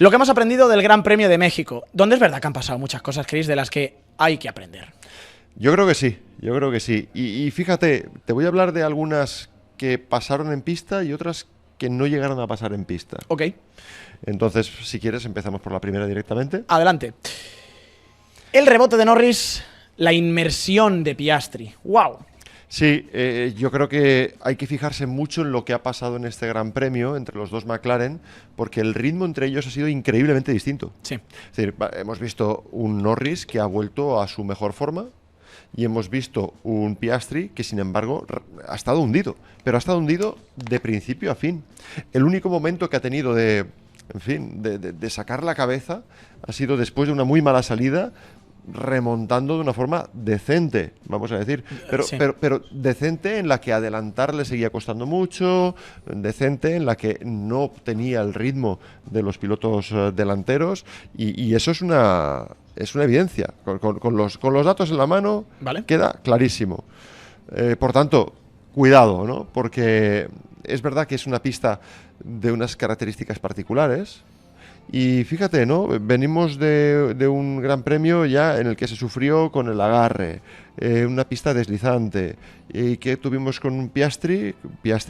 Lo que hemos aprendido del Gran Premio de México, donde es verdad que han pasado muchas cosas, Chris, de las que hay que aprender. Yo creo que sí, yo creo que sí. Y fíjate, te voy a hablar de algunas que pasaron en pista y otras que no llegaron a pasar en pista. Ok. Entonces, si quieres, empezamos por la primera directamente. Adelante. El rebote de Norris, la inmersión de Piastri. ¡Wow! Sí, yo creo que hay que fijarse mucho en lo que ha pasado en este Gran Premio entre los dos McLaren, porque el ritmo entre ellos ha sido increíblemente distinto. Sí. Es decir, hemos visto un Norris que ha vuelto a su mejor forma y hemos visto un Piastri que, sin embargo, ha estado hundido, pero ha estado hundido de principio a fin. El único momento que ha tenido de sacar la cabeza ha sido después de una muy mala salida, remontando de una forma decente, vamos a decir, pero decente en la que adelantar le seguía costando mucho, decente en la que no tenía el ritmo de los pilotos delanteros, y eso es una evidencia. Con los datos en la mano, ¿vale? Queda clarísimo. Por tanto, cuidado, ¿no? Porque es verdad que es una pista de unas características particulares. Y fíjate, ¿no? Venimos de un gran premio ya en el que se sufrió con el agarre, una pista deslizante, y que tuvimos con un Piastri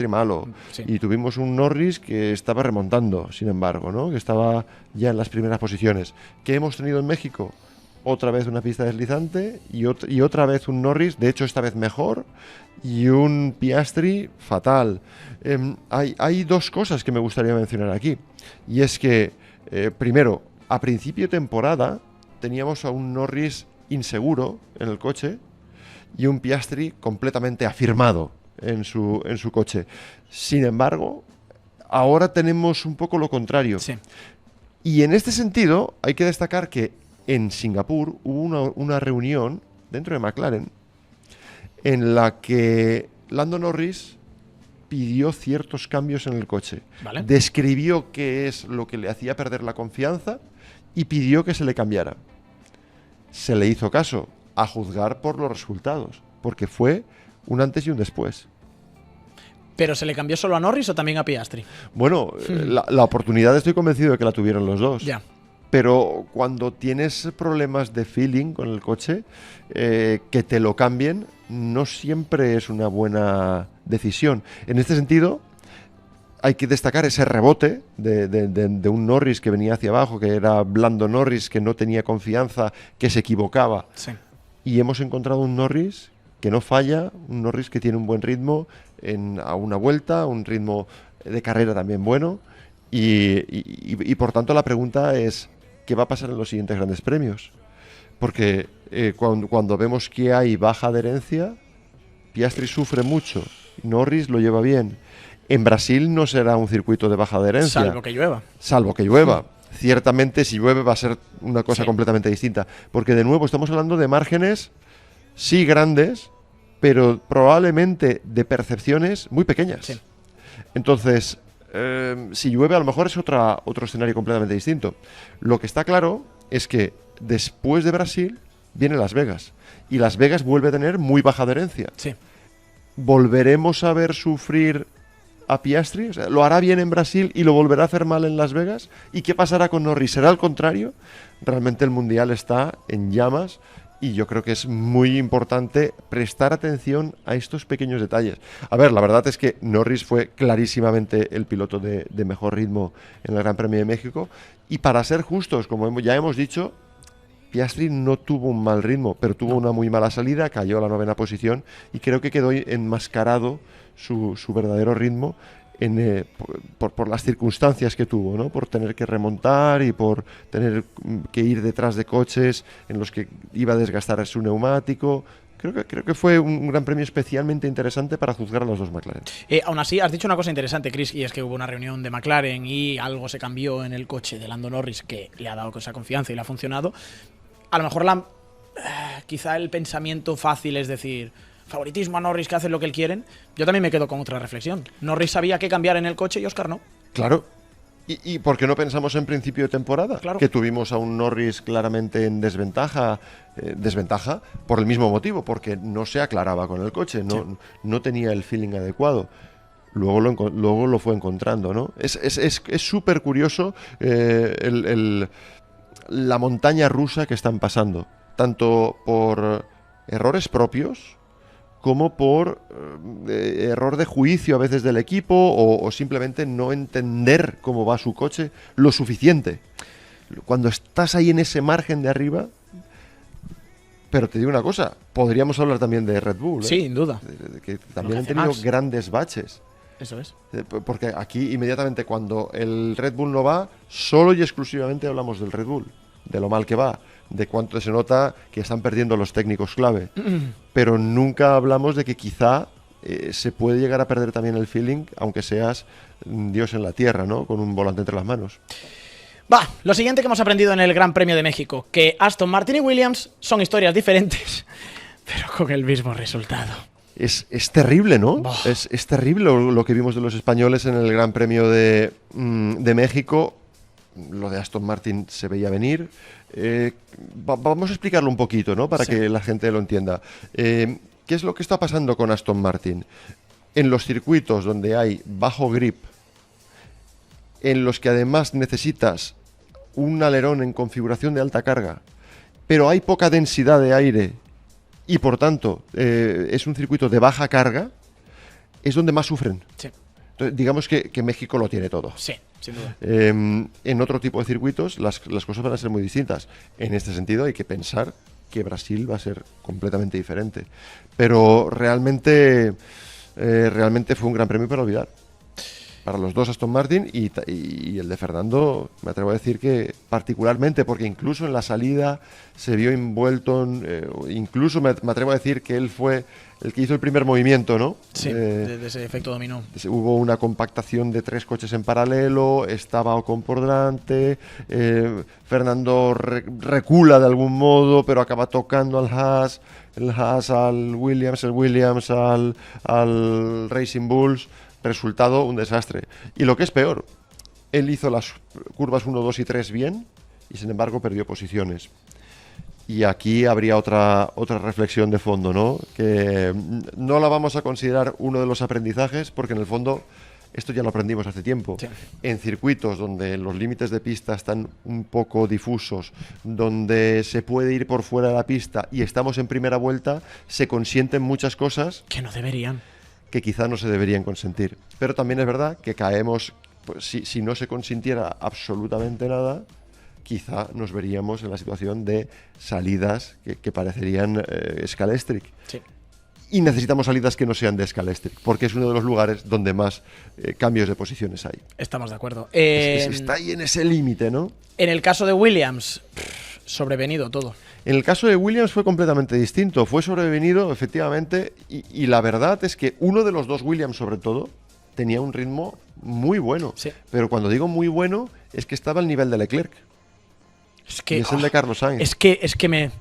malo, sí. Y tuvimos un Norris que estaba remontando, sin embargo, ¿no? Que estaba ya en las primeras posiciones. ¿Qué hemos tenido en México? Otra vez una pista deslizante y otra vez un Norris, de hecho esta vez mejor, y un Piastri fatal. Hay dos cosas que me gustaría mencionar aquí, y es que primero, a principio de temporada teníamos a un Norris inseguro en el coche y un Piastri completamente afirmado en su coche. Sin embargo, ahora tenemos un poco lo contrario. Sí. Y en este sentido, hay que destacar que en Singapur hubo una reunión dentro de McLaren en la que Lando Norris pidió ciertos cambios en el coche. ¿Vale? Describió qué es lo que le hacía perder la confianza y pidió que se le cambiara. Se le hizo caso, a juzgar por los resultados, porque fue un antes y un después. ¿Pero se le cambió solo a Norris o también a Piastri? Bueno, la oportunidad estoy convencido de que la tuvieron los dos. Ya. Pero cuando tienes problemas de feeling con el coche, que te lo cambien no siempre es una buena decisión. En este sentido, hay que destacar ese rebote de un Norris que venía hacia abajo, que era blando Norris, que no tenía confianza, que se equivocaba. Sí. Y hemos encontrado un Norris que no falla, un Norris que tiene un buen ritmo a una vuelta, un ritmo de carrera también bueno. Y por tanto la pregunta es, ¿qué va a pasar en los siguientes grandes premios? Porque cuando vemos que hay baja adherencia, Piastri sufre mucho, Norris lo lleva bien. En Brasil no será un circuito de baja adherencia. Salvo que llueva. Salvo que llueva. Ciertamente, si llueve va a ser una cosa completamente distinta. Porque, de nuevo, estamos hablando de márgenes, sí grandes, pero probablemente de percepciones muy pequeñas. Sí. Entonces, si llueve, a lo mejor es otro escenario completamente distinto. Lo que está claro es que después de Brasil viene Las Vegas. Y Las Vegas vuelve a tener muy baja adherencia. Sí. ¿Volveremos a ver sufrir a Piastri? O sea, ¿lo hará bien en Brasil y lo volverá a hacer mal en Las Vegas? ¿Y qué pasará con Norris? ¿Será al contrario? Realmente el Mundial está en llamas y yo creo que es muy importante prestar atención a estos pequeños detalles. A ver, la verdad es que Norris fue clarísimamente el piloto de mejor ritmo en el Gran Premio de México, y para ser justos, como ya hemos dicho, Piastri no tuvo un mal ritmo, pero tuvo una muy mala salida, cayó a la 9ª posición y creo que quedó enmascarado su verdadero ritmo por las circunstancias que tuvo, ¿no? Por tener que remontar y por tener que ir detrás de coches en los que iba a desgastar su neumático. Creo que fue un gran premio especialmente interesante para juzgar a los dos McLaren. Aún así, has dicho una cosa interesante, Chris, y es que hubo una reunión de McLaren y algo se cambió en el coche de Lando Norris que le ha dado esa confianza y le ha funcionado. A lo mejor quizá el pensamiento fácil es decir, favoritismo a Norris, que hace lo que él quieren. Yo también me quedo con otra reflexión. Norris sabía qué cambiar en el coche y Oscar no. Claro. ¿Y por qué no pensamos en principio de temporada? Claro. Que tuvimos a un Norris claramente en desventaja por el mismo motivo, porque no se aclaraba con el coche, no tenía el feeling adecuado. luego lo fue encontrando, ¿no? Es súper curioso la montaña rusa que están pasando, tanto por errores propios como por error de juicio a veces del equipo o simplemente no entender cómo va su coche lo suficiente. Cuando estás ahí en ese margen de arriba... Pero te digo una cosa, podríamos hablar también de Red Bull, ¿eh? Sí, sin duda. Que también han tenido grandes baches. Eso es. Porque aquí inmediatamente cuando el Red Bull no va, solo y exclusivamente hablamos del Red Bull, de lo mal que va, de cuánto se nota que están perdiendo los técnicos clave. Pero nunca hablamos de que quizá se puede llegar a perder también el feeling, aunque seas Dios en la tierra, ¿no? Con un volante entre las manos. Va, lo siguiente que hemos aprendido en el Gran Premio de México, que Aston Martin y Williams son historias diferentes, pero con el mismo resultado. Es terrible, ¿no? Es terrible lo que vimos de los españoles en el Gran Premio de México. Lo de Aston Martin se veía venir. Vamos a explicarlo un poquito, ¿no? Para que la gente lo entienda. ¿Qué es lo que está pasando con Aston Martin? En los circuitos donde hay bajo grip, en los que además necesitas un alerón en configuración de alta carga, pero hay poca densidad de aire y por tanto es un circuito de baja carga, es donde más sufren. Sí. Entonces, digamos que México lo tiene todo. Sí, sin duda. En otro tipo de circuitos las cosas van a ser muy distintas. En este sentido hay que pensar que Brasil va a ser completamente diferente. Pero realmente fue un gran premio para olvidar. Para los dos Aston Martin y el de Fernando, me atrevo a decir que particularmente, porque incluso en la salida se vio envuelto, incluso me atrevo a decir que él fue el que hizo el primer movimiento, ¿no? Sí, de ese efecto dominó. Hubo una compactación de 3 coches en paralelo, estaba Ocon por delante, Fernando recula de algún modo, pero acaba tocando al Haas, el Haas al Williams, el Williams al Racing Bulls. Resultado, un desastre. Y lo que es peor, él hizo las curvas 1, 2 y 3 bien y sin embargo perdió posiciones. Y aquí habría otra reflexión de fondo, ¿no? Que no la vamos a considerar uno de los aprendizajes porque en el fondo esto ya lo aprendimos hace tiempo. Sí. En circuitos donde los límites de pista están un poco difusos, donde se puede ir por fuera de la pista y estamos en primera vuelta, se consienten muchas cosas que no deberían, que quizá no se deberían consentir. Pero también es verdad que caemos, pues, si no se consintiera absolutamente nada, quizá nos veríamos en la situación de salidas que parecerían Scalestric. Sí. Y necesitamos salidas que no sean de Scalestric, porque es uno de los lugares donde más cambios de posiciones hay. Estamos de acuerdo. Está ahí en ese límite, ¿no? En el caso de Williams, sobrevenido todo. En el caso de Williams fue completamente distinto. Fue sobrevenido, efectivamente, y la verdad es que uno de los dos Williams, sobre todo, tenía un ritmo muy bueno. Sí. Pero cuando digo muy bueno, es que estaba al nivel de Leclerc. Es que, y es el de Carlos Sainz. Es que me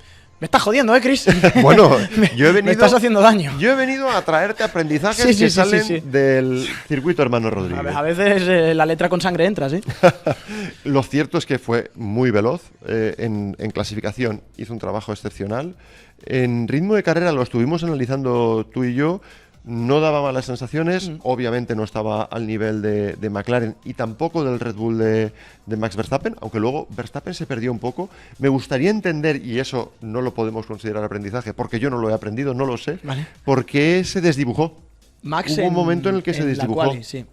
estás jodiendo, Chris. Bueno, yo he venido... Me estás haciendo daño. Yo he venido a traerte aprendizajes que salen del circuito Hermano Rodríguez. A veces la letra con sangre entra, ¿sí? Lo cierto es que fue muy veloz. En clasificación hizo un trabajo excepcional. En ritmo de carrera lo estuvimos analizando tú y yo. No daba malas sensaciones, obviamente no estaba al nivel de McLaren y tampoco del Red Bull de Max Verstappen, aunque luego Verstappen se perdió un poco. Me gustaría entender, y eso no lo podemos considerar aprendizaje, porque yo no lo he aprendido, no lo sé, ¿vale? ¿Por qué se desdibujó? Max Hubo un momento en el que se desdibujó. Quali, sí.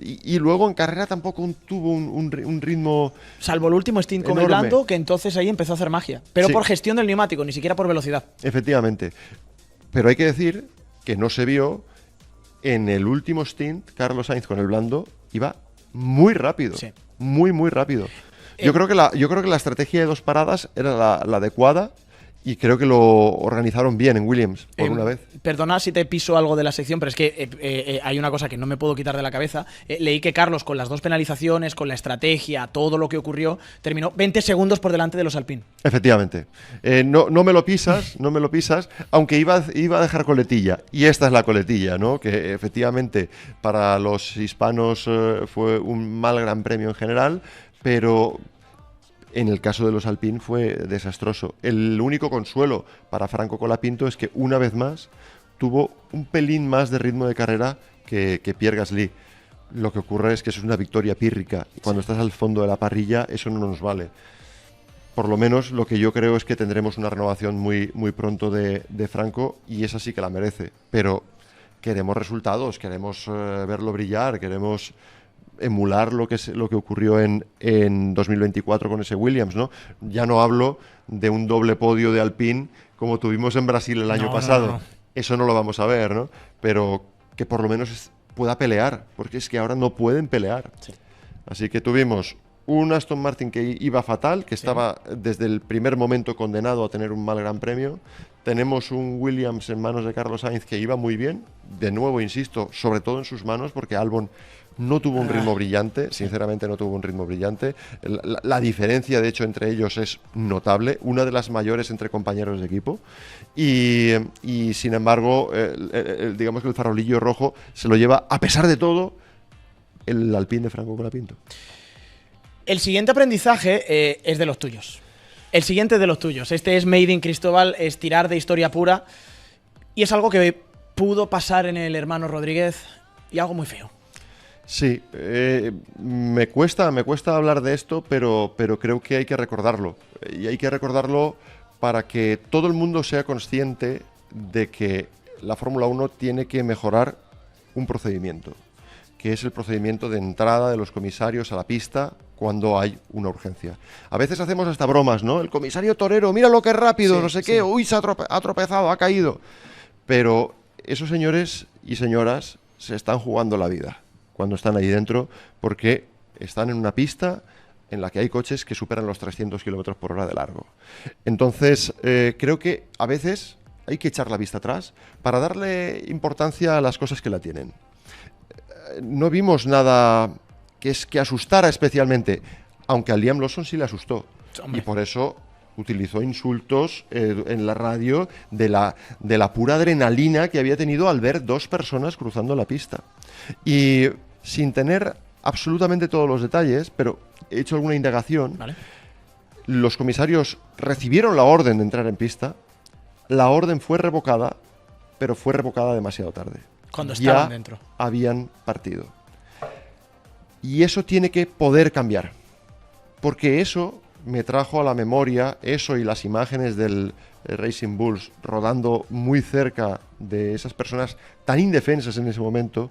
Y luego en carrera tampoco tuvo un ritmo... Salvo el último stint con el blando, que entonces ahí empezó a hacer magia. Pero sí, por gestión del neumático, ni siquiera por velocidad. Efectivamente. Pero hay que decir que no se vio en el último stint. Carlos Sainz con el blando iba muy rápido, sí. muy rápido. Yo creo que la estrategia de 2 paradas era la adecuada y creo que lo organizaron bien en Williams por una vez. Perdona si te piso algo de la sección, pero es que hay una cosa que no me puedo quitar de la cabeza. Leí que Carlos, con las 2 penalizaciones, con la estrategia, todo lo que ocurrió, terminó 20 segundos por delante de los Alpine. Efectivamente. No me lo pisas, aunque iba a dejar coletilla. Y esta es la coletilla, ¿no? Que efectivamente para los hispanos fue un mal gran premio en general, pero... en el caso de los Alpine fue desastroso. El único consuelo para Franco Colapinto es que una vez más tuvo un pelín más de ritmo de carrera que Pierre Gasly. Lo que ocurre es que eso es una victoria pírrica. Y cuando estás al fondo de la parrilla, eso no nos vale. Por lo menos lo que yo creo es que tendremos una renovación muy, muy pronto de Franco, y esa sí que la merece. Pero queremos resultados, queremos verlo brillar, queremos emular lo que ocurrió en 2024 con ese Williams, ¿no? Ya no hablo de un doble podio de Alpine como tuvimos en Brasil el año pasado. No. Eso no lo vamos a ver, ¿no? Pero que por lo menos pueda pelear, porque es que ahora no pueden pelear. Sí. Así que tuvimos un Aston Martin que iba fatal, que estaba desde el primer momento condenado a tener un mal Gran Premio. Tenemos un Williams en manos de Carlos Sainz que iba muy bien. De nuevo, insisto, sobre todo en sus manos, porque Albon no tuvo un ritmo brillante, sinceramente no tuvo un ritmo brillante. La diferencia, de hecho, entre ellos es notable, una de las mayores entre compañeros de equipo. Y sin embargo, digamos que el farolillo rojo se lo lleva, a pesar de todo, el Alpine de Franco Colapinto. El siguiente aprendizaje es de los tuyos. El siguiente es de los tuyos. Este es Made in Cristóbal, es tirar de historia pura. Y es algo que pudo pasar en el hermano Rodríguez y algo muy feo. Sí, me cuesta hablar de esto, pero creo que hay que recordarlo. Y hay que recordarlo para que todo el mundo sea consciente de que la Fórmula 1 tiene que mejorar un procedimiento, que es el procedimiento de entrada de los comisarios a la pista cuando hay una urgencia. A veces hacemos hasta bromas, ¿no? El comisario torero, mira lo que rápido, sí, no sé qué, uy, se ha tropezado, ha caído. Pero esos señores y señoras se están jugando la vida cuando están ahí dentro, porque están en una pista en la que hay coches que superan los 300 km por hora de largo. Entonces, creo que a veces hay que echar la vista atrás para darle importancia a las cosas que la tienen. No vimos nada que asustara especialmente, aunque a Liam Lawson sí le asustó. Hombre. Y por eso utilizó insultos en la radio de la pura adrenalina que había tenido al ver dos personas cruzando la pista. Y sin tener absolutamente todos los detalles, pero he hecho alguna indagación, ¿vale? Los comisarios recibieron la orden de entrar en pista, la orden fue revocada, pero fue revocada demasiado tarde. Cuando estaban dentro. Habían partido. Y eso tiene que poder cambiar, porque eso me trajo a la memoria, eso y las imágenes del Racing Bulls rodando muy cerca de esas personas tan indefensas en ese momento,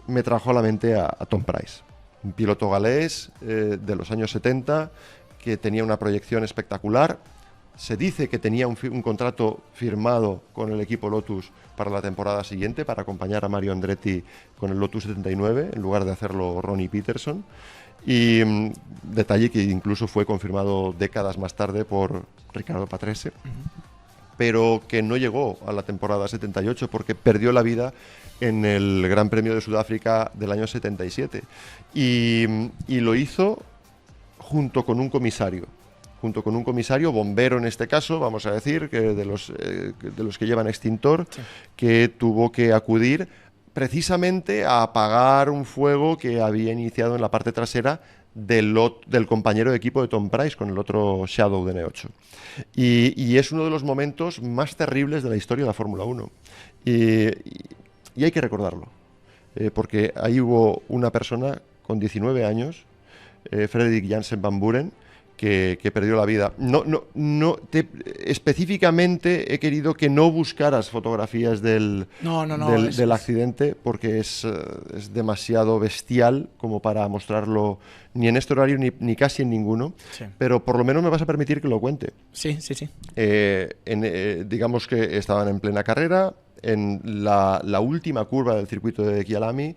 me trajo a la mente a Tom Price, un piloto galés de los años 70 que tenía una proyección espectacular. Se dice que tenía un contrato firmado con el equipo Lotus para la temporada siguiente, para acompañar a Mario Andretti con el Lotus 79, en lugar de hacerlo Ronnie Peterson. Y detalle que incluso fue confirmado décadas más tarde por Riccardo Patrese, pero que no llegó a la temporada 78 porque perdió la vida en el Gran Premio de Sudáfrica del año 77. Y lo hizo junto con un comisario. Bombero en este caso, vamos a decir, que de los que llevan extintor, sí, que tuvo que acudir precisamente a apagar un fuego que había iniciado en la parte trasera del compañero de equipo de Tom Price con el otro Shadow de N8. Y es uno de los momentos más terribles de la historia de la Fórmula 1. Y hay que recordarlo, porque ahí hubo una persona con 19 años, Frederik Jansen Van Buren, que perdió la vida. Específicamente he querido que no buscaras fotografías del accidente, porque es demasiado bestial como para mostrarlo ni en este horario ni casi en ninguno, sí, pero por lo menos me vas a permitir que lo cuente. Sí. Digamos que estaban en plena carrera, en la última curva del circuito de Kyalami,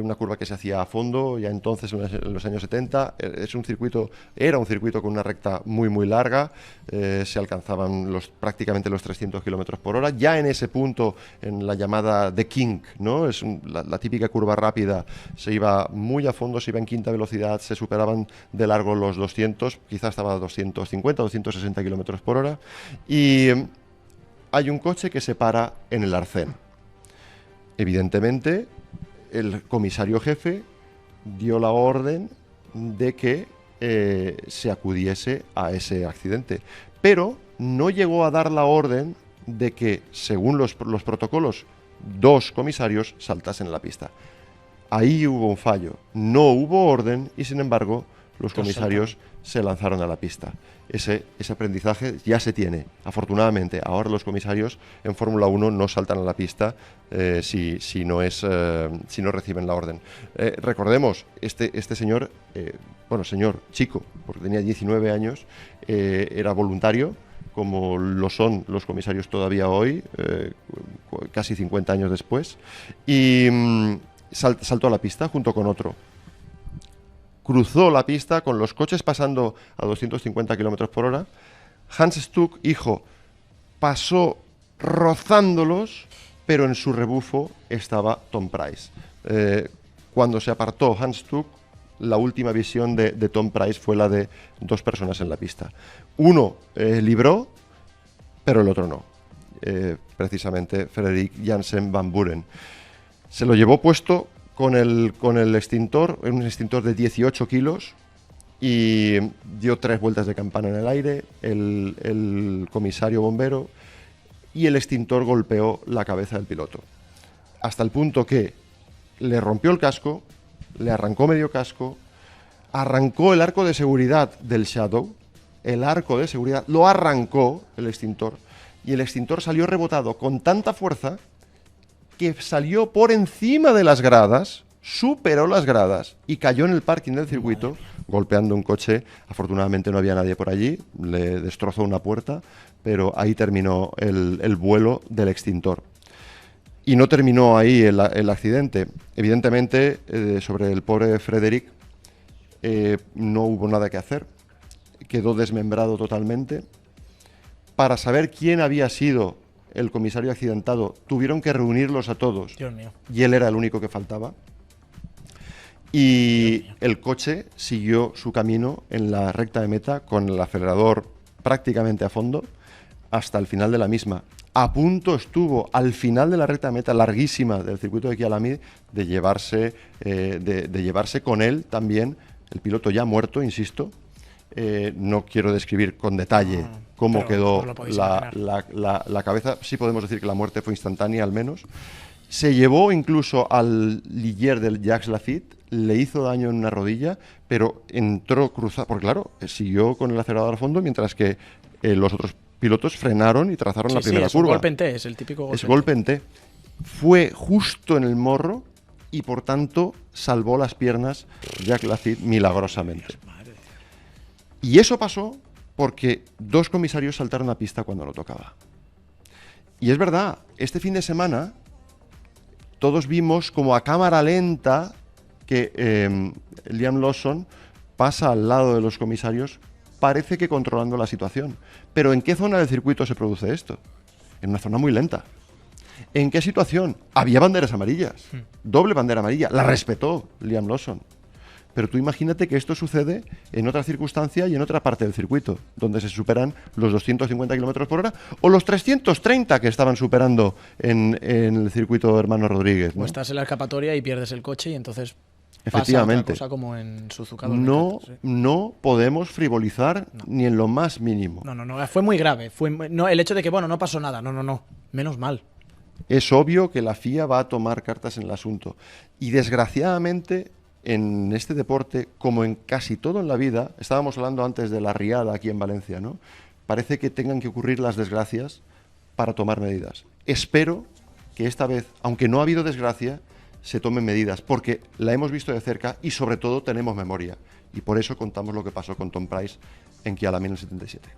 una curva que se hacía a fondo ya entonces en los años 70. Era un circuito con una recta muy muy larga, se alcanzaban prácticamente los 300 km por hora. Ya en ese punto, en la llamada The King, ¿no? Es la típica curva rápida, se iba muy a fondo, se iba en quinta velocidad, se superaban de largo los 200, quizás estaba a 250, 260 km por hora, y hay un coche que se para en el arcén. Evidentemente, el comisario jefe dio la orden de que se acudiese a ese accidente, pero no llegó a dar la orden de que, según los protocolos 2 comisarios saltasen en la pista. Ahí hubo un fallo, no hubo orden y sin embargo los comisarios se lanzaron a la pista. Ese aprendizaje ya se tiene, afortunadamente. Ahora los comisarios en Fórmula 1 no saltan a la pista si no reciben la orden. Recordemos, este señor, chico, porque tenía 19 años, era voluntario, como lo son los comisarios todavía hoy, casi 50 años después, y saltó a la pista junto con otro. Cruzó la pista con los coches pasando a 250 km por hora. Hans Stuck, hijo, pasó rozándolos, pero en su rebufo estaba Tom Pryce. Cuando se apartó Hans Stuck, la última visión de Tom Pryce fue la de 2 personas en la pista. Uno libró, pero el otro no. Precisamente Frederik Jansen van Buren. Se lo llevó puesto con el extintor, un extintor de 18 kilos, y dio 3 vueltas de campana en el aire, el comisario bombero, y el extintor golpeó la cabeza del piloto. Hasta el punto que le rompió el casco, le arrancó medio casco, arrancó el arco de seguridad del Shadow, el arco de seguridad, lo arrancó el extintor, y el extintor salió rebotado con tanta fuerza que salió por encima de las gradas, superó las gradas y cayó en el parking del circuito, golpeando un coche. Afortunadamente no había nadie por allí, le destrozó una puerta, pero ahí terminó el vuelo del extintor. Y no terminó ahí el accidente. Evidentemente, sobre el pobre Frederik no hubo nada que hacer. Quedó desmembrado totalmente. Para saber quién había sido el comisario accidentado, tuvieron que reunirlos a todos. Dios mío. Y él era el único que faltaba. Y el coche siguió su camino en la recta de meta con el acelerador prácticamente a fondo hasta el final de la misma. A punto estuvo al final de la recta de meta larguísima del circuito de Kyalami de llevarse con él también, el piloto ya muerto, insisto. No quiero describir con detalle cómo quedó la cabeza. Sí podemos decir que la muerte fue instantánea, al menos. Se llevó incluso al Ligier del Jacques Lafitte, le hizo daño en una rodilla, pero entró cruzado, porque claro, siguió con el acelerador a fondo, mientras que los otros pilotos frenaron y trazaron la primera curva. Es golpe en T, es el típico golpe. Es golpe en T. Fue justo en el morro y por tanto salvó las piernas Jacques Lafitte milagrosamente. Y eso pasó porque 2 comisarios saltaron a pista cuando no tocaba. Y es verdad, este fin de semana todos vimos como a cámara lenta que Liam Lawson pasa al lado de los comisarios, parece que controlando la situación. Pero ¿en qué zona del circuito se produce esto? En una zona muy lenta. ¿En qué situación? Había banderas amarillas, doble bandera amarilla, la respetó Liam Lawson. Pero tú imagínate que esto sucede en otra circunstancia y en otra parte del circuito, donde se superan los 250 km por hora o los 330 que estaban superando en el circuito Hermano Rodríguez, ¿no? O estás en la escapatoria y pierdes el coche y entonces efectivamente pasa otra cosa como en Suzuka. No podemos frivolizar ni en lo más mínimo. No, fue muy grave. El hecho de que, no pasó nada. No. Menos mal. Es obvio que la FIA va a tomar cartas en el asunto. Y desgraciadamente, en este deporte, como en casi todo en la vida, estábamos hablando antes de la riada aquí en Valencia, ¿no? Parece que tengan que ocurrir las desgracias para tomar medidas. Espero que esta vez, aunque no ha habido desgracia, se tomen medidas, porque la hemos visto de cerca y sobre todo tenemos memoria. Y por eso contamos lo que pasó con Tom Pryce en Kyalami en el 77.